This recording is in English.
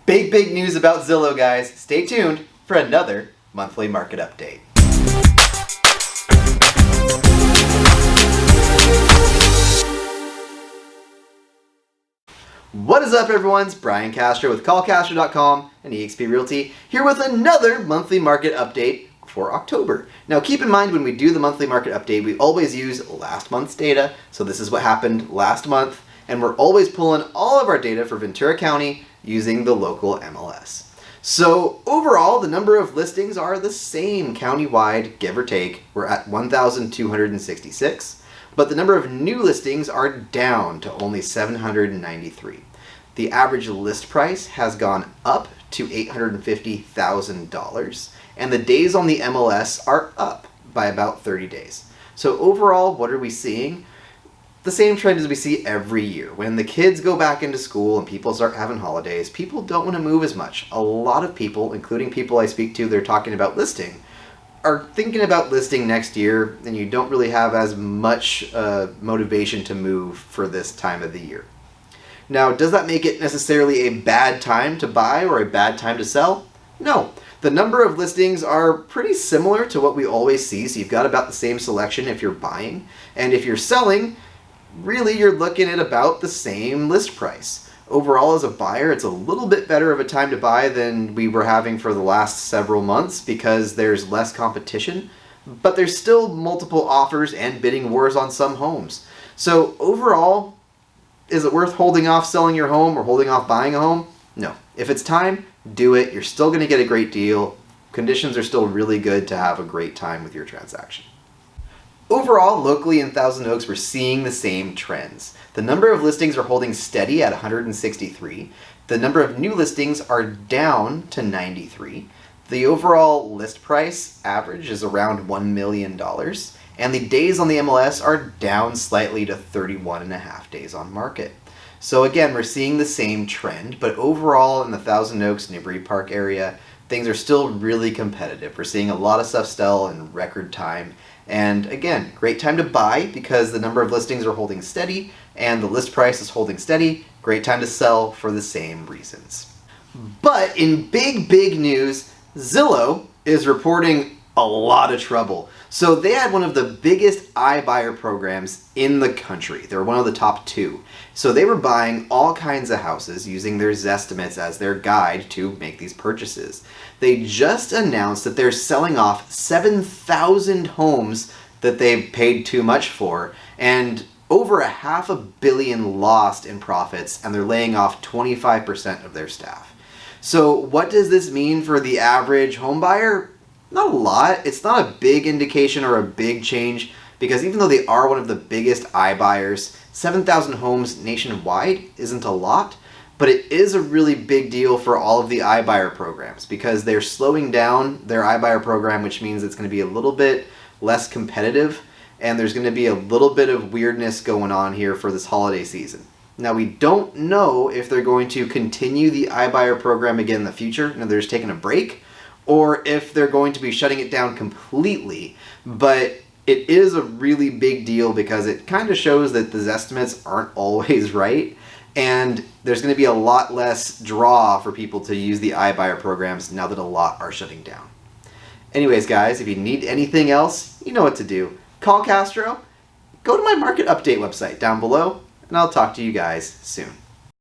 Big news about Zillow, guys. Stay tuned for another monthly market update. What is up, everyone? It's Bryan Castro with callcastro.com and eXp Realty, here with another monthly market update for October. Now keep in mind, when we do the monthly market update, we always use last month's data. So this is what happened last month, and we're always pulling all of our data for Ventura County using the local MLS. So overall, the number of listings are the same countywide, give or take. We're at 1,266, but the number of new listings are down to only 793. The average list price has gone up to $850,000, and the days on the MLS are up by about 30 days. So overall, what are we seeing? The same trend as we see every year. When the kids go back into school and people start having holidays, people don't want to move as much. A lot of people, including people I speak to, they're talking about listing, are thinking about listing next year, and you don't really have as much motivation to move for this time of the year. Now, does that make it necessarily a bad time to buy or a bad time to sell? No. The number of listings are pretty similar to what we always see, so you've got about the same selection if you're buying. And if you're selling, really you're looking at about the same list price. Overall, as a buyer, it's a little bit better of a time to buy than we were having for the last several months because there's less competition, but there's still multiple offers and bidding wars on some homes. So overall, is it worth holding off selling your home or holding off buying a home? No. If it's time, do it. You're still going to get a great deal. Conditions are still really good to have a great time with your transaction. Overall, locally in Thousand Oaks, we're seeing the same trends. The number of listings are holding steady at 163. The number of new listings are down to 93. The overall list price average is around $1 million. And the days on the MLS are down slightly to 31.5 days on market. So again, we're seeing the same trend, but overall in the Thousand Oaks, Newbury Park area, things are still really competitive. We're seeing a lot of stuff sell in record time. And again, great time to buy because the number of listings are holding steady and the list price is holding steady. Great time to sell for the same reasons. But in big news, Zillow is reporting a lot of trouble. So they had one of the biggest iBuyer programs in the country. They're one of the top 2. So they were buying all kinds of houses using their Zestimates as their guide to make these purchases. They just announced that they're selling off 7,000 homes that they paid too much for, and over $500 million lost in profits, and they're laying off 25% of their staff. So what does this mean for the average home buyer? Not a lot. It's not a big indication or a big change because even though they are one of the biggest iBuyers, 7,000 homes nationwide isn't a lot, but it is a really big deal for all of the iBuyer programs because they're slowing down their iBuyer program, which means it's going to be a little bit less competitive and there's going to be a little bit of weirdness going on here for this holiday season. Now, we don't know if they're going to continue the iBuyer program again in the future, and they're just taking a break, or if they're going to be shutting it down completely. But it is a really big deal because it kind of shows that the estimates aren't always right, and there's going to be a lot less draw for people to use the iBuyer programs now that a lot are shutting down. Anyways, guys, if you need anything else, you know what to do. Call Castro, go to my market update website down below, and I'll talk to you guys soon.